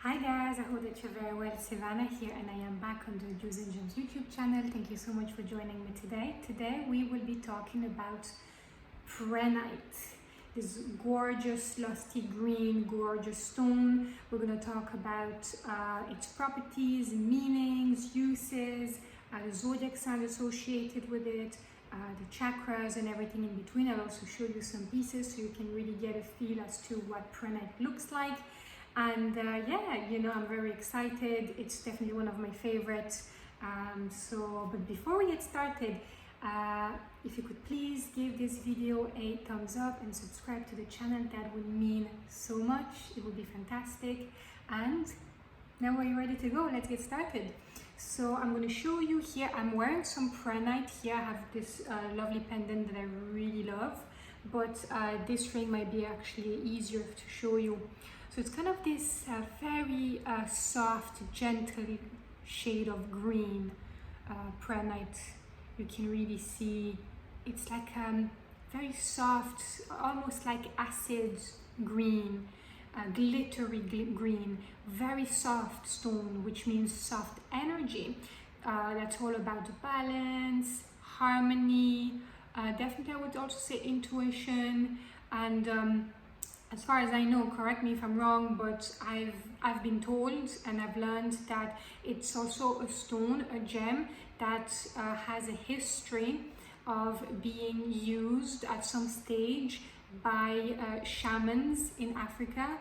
Hi guys, I hope that you're very well. Sylvana here and I am back on the Juice and Gems YouTube channel. Thank you so much for joining me today. Today we will be talking about Pranite, this gorgeous lusty green, gorgeous stone. We're going to talk about its properties, meanings, uses, the zodiac signs associated with it, the chakras and everything in between. I'll also show you some pieces so you can really get a feel as to what Pranite looks like. And yeah, you know, I'm very excited. It's definitely one of my favorites. But before we get started, if you could please give this video a thumbs up and subscribe to the channel, that would mean so much. It would be fantastic. And now are you ready to go? Let's get started. So I'm going to show you here. I'm wearing some Pranite here. I have this lovely pendant that I really love, but this ring might be actually easier to show you. So it's kind of this very soft, gentle shade of green, Pranite. You can really see it's like very soft, almost like acid green, glittery green, very soft stone, which means soft energy. That's all about balance, harmony, definitely I would also say intuition, and as far as I know, correct me if I'm wrong, but I've been told and I've learned that it's also a stone, a gem that has a history of being used at some stage by shamans in Africa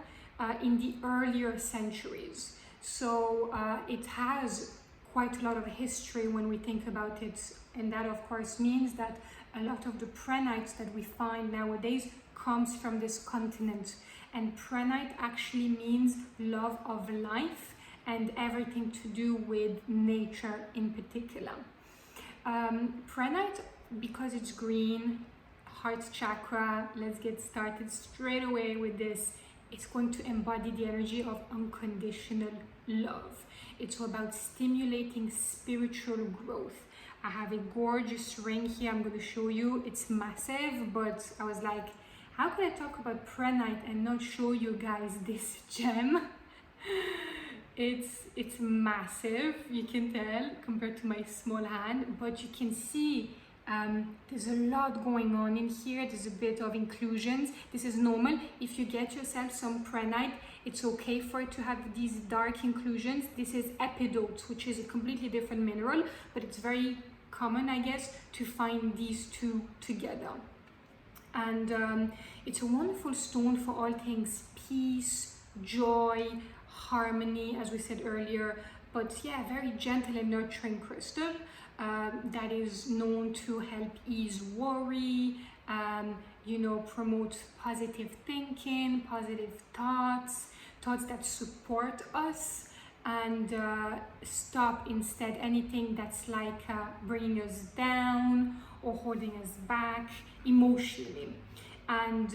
in the earlier centuries. So it has quite a lot of history when we think about it, and that of course means that a lot of the Pranites that we find nowadays comes from this continent. And Pranite actually means love of life and everything to do with nature in particular. Pranite, because it's green, heart chakra, let's get started straight away with this. It's going to embody the energy of unconditional love. It's all about stimulating spiritual growth. I have a gorgeous ring here I'm going to show you. It's massive, but I was like, how could I talk about Pranite and not show you guys this gem? It's massive, you can tell, compared to my small hand, but you can see there's a lot going on in here. There's a bit of inclusions. This is normal. If you get yourself some Pranite, it's okay for it to have these dark inclusions. This is Epidote, which is a completely different mineral, but it's very common, I guess, to find these two together. And it's a wonderful stone for all things peace, joy, harmony, as we said earlier. But yeah, very gentle and nurturing crystal that is known to help ease worry, you know, promote positive thinking, positive thoughts that support us, and stop instead anything that's like bringing us down or holding us back emotionally. And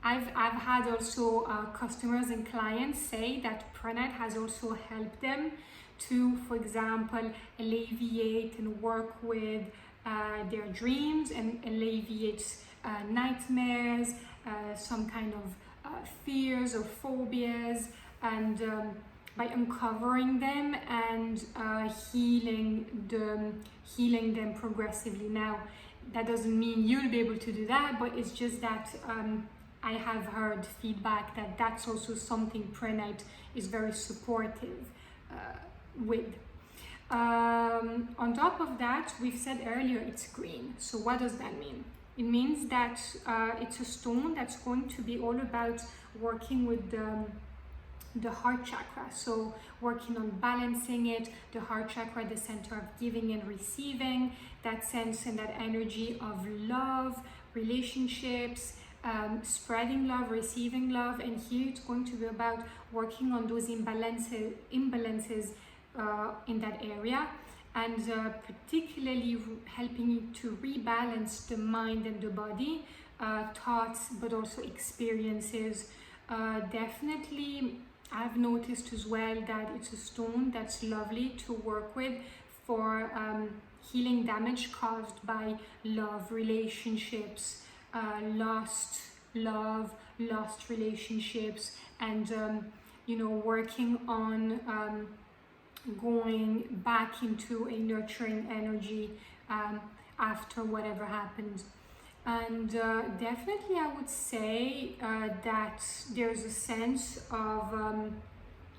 I've had also customers and clients say that Pranite has also helped them to, for example, alleviate and work with their dreams and alleviate nightmares, some kind of fears or phobias, and by uncovering them and healing them progressively. Now, that doesn't mean you'll be able to do that, but it's just that I have heard feedback that that's also something Pranite is very supportive with. On top of that, we've said earlier it's green. So what does that mean? It means that it's a stone that's going to be all about working with the heart chakra, so working on balancing it. The heart chakra, the center of giving and receiving, that sense and that energy of love, relationships, spreading love, receiving love. And here it's going to be about working on those imbalances in that area, and particularly helping you to rebalance the mind and the body, thoughts, but also experiences. Definitely I've noticed as well that it's a stone that's lovely to work with for healing damage caused by love relationships, lost love, lost relationships, and you know, working on going back into a nurturing energy after whatever happened. And definitely I would say that there's a sense of,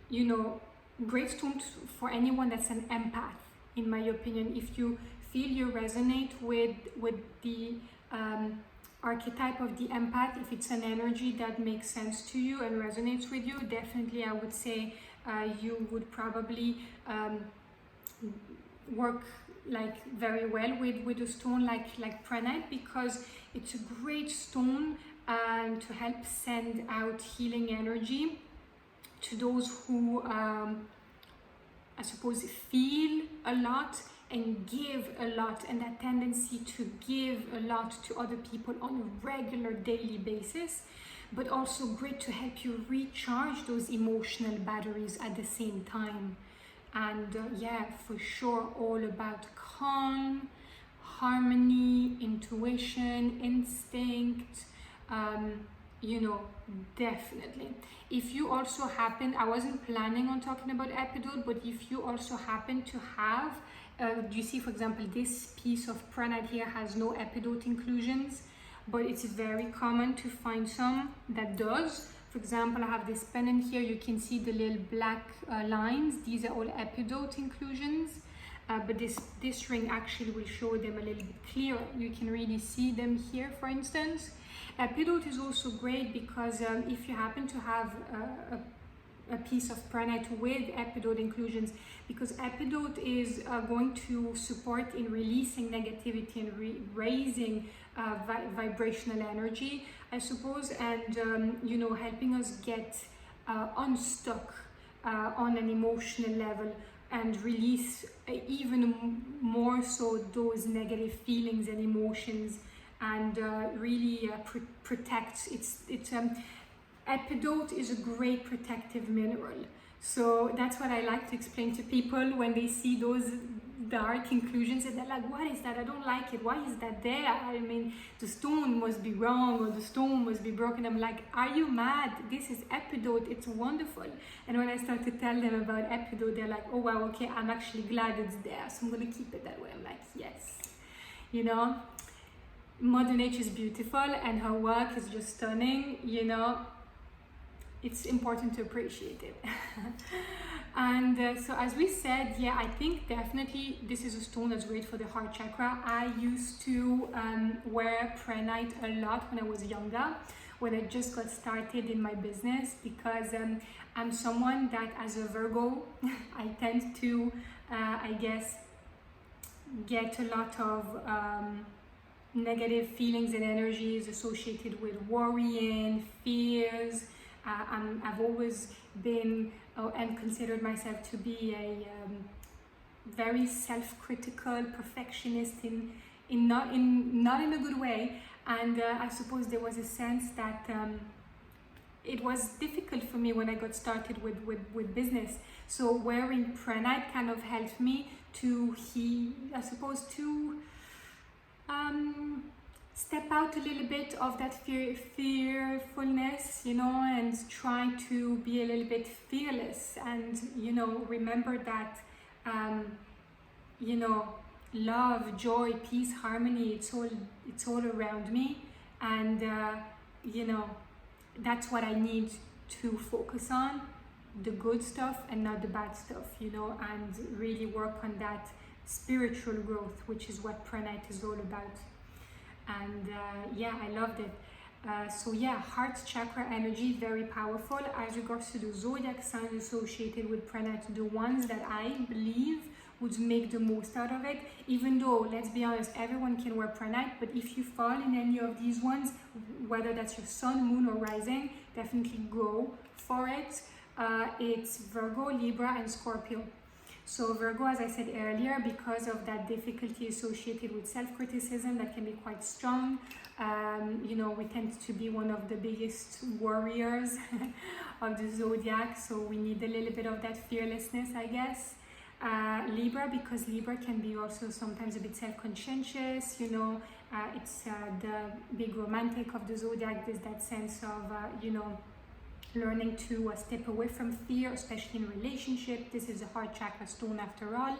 you know, great stone for anyone that's an empath, in my opinion. If you feel you resonate with the archetype of the empath, if it's an energy that makes sense to you and resonates with you, definitely I would say you would probably work like very well with a stone like Pranite, because it's a great stone to help send out healing energy to those who I suppose feel a lot and give a lot, and that tendency to give a lot to other people on a regular daily basis, but also great to help you recharge those emotional batteries at the same time. And yeah, for sure, all about calm, harmony, intuition, instinct, you know, definitely. If you also happen, I wasn't planning on talking about Epidote, but if you also happen to have, you see, for example, this piece of Pranite here has no Epidote inclusions, but it's very common to find some that does. For example, I have this pendant here. You can see the little black lines. These are all Epidote inclusions, but this ring actually will show them a little bit clearer. You can really see them here, for instance. Epidote is also great because if you happen to have a piece of Pranite with Epidote inclusions, because Epidote is going to support in releasing negativity and raising vibrational energy, I suppose, and you know, helping us get unstuck on an emotional level and release even more so those negative feelings and emotions, and really protects. Epidote is a great protective mineral. So that's what I like to explain to people when they see those dark inclusions and they're like, what is that? I don't like it. Why is that there? I mean, the stone must be wrong or the stone must be broken. I'm like, are you mad? This is Epidote. It's wonderful. And when I start to tell them about Epidote, they're like, oh wow, okay, I'm actually glad it's there, so I'm going to keep it that way. I'm like, yes. You know, Mother Nature is beautiful and her work is just stunning, you know. It's important to appreciate it. And so as we said, yeah, I think definitely this is a stone that's great for the heart chakra. I used to wear Pranite a lot when I was younger, when I just got started in my business, because I'm someone that, as a Virgo, I tend to, I guess, get a lot of negative feelings and energies associated with worrying, fears. I've always been and considered myself to be a very self-critical perfectionist in not in a good way, and I suppose there was a sense that it was difficult for me when I got started with business. So wearing Pranite kind of helped me to I suppose to step out a little bit of that fearfulness, you know, and try to be a little bit fearless, and, you know, remember that, you know, love, joy, peace, harmony, it's all around me, and, you know, that's what I need to focus on, the good stuff and not the bad stuff, you know, and really work on that spiritual growth, which is what Pranite is all about. And yeah, I loved it. So yeah, heart chakra energy, very powerful. As regards to the zodiac signs associated with Pranite, the ones that I believe would make the most out of it, even though, let's be honest, everyone can wear Pranite, but if you fall in any of these ones, whether that's your sun, moon or rising, definitely go for it. It's Virgo, Libra and Scorpio. So Virgo, as I said earlier, because of that difficulty associated with self-criticism that can be quite strong, you know, we tend to be one of the biggest warriors of the zodiac, so we need a little bit of that fearlessness, I guess. Libra, because Libra can be also sometimes a bit self-conscientious, you know, it's the big romantic of the zodiac. There's that sense of, you know, learning to step away from fear, especially in relationship. This is a heart chakra stone after all.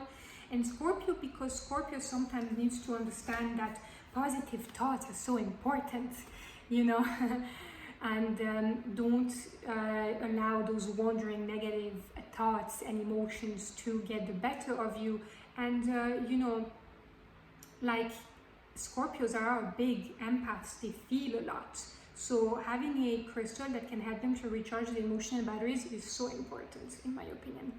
And Scorpio, because Scorpio sometimes needs to understand that positive thoughts are so important, you know, and don't allow those wandering negative thoughts and emotions to get the better of you. And you know, like Scorpios are big empaths, they feel a lot. So having a crystal that can help them to recharge the emotional batteries is so important, in my opinion.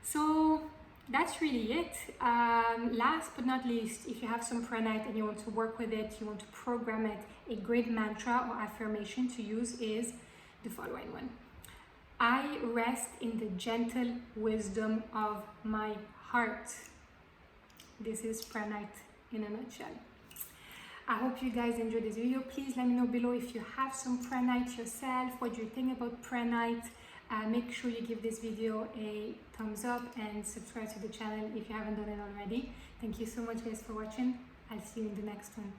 So that's really it. Last but not least, if you have some Pranite and you want to work with it, you want to program it, a great mantra or affirmation to use is the following one. I rest in the gentle wisdom of my heart. This is Pranite in a nutshell. I hope you guys enjoyed this video. Please let me know below if you have some Pranite yourself, what you think about Pranite. Make sure you give this video a thumbs up and subscribe to the channel if you haven't done it already. Thank you so much guys for watching. I'll see you in the next one.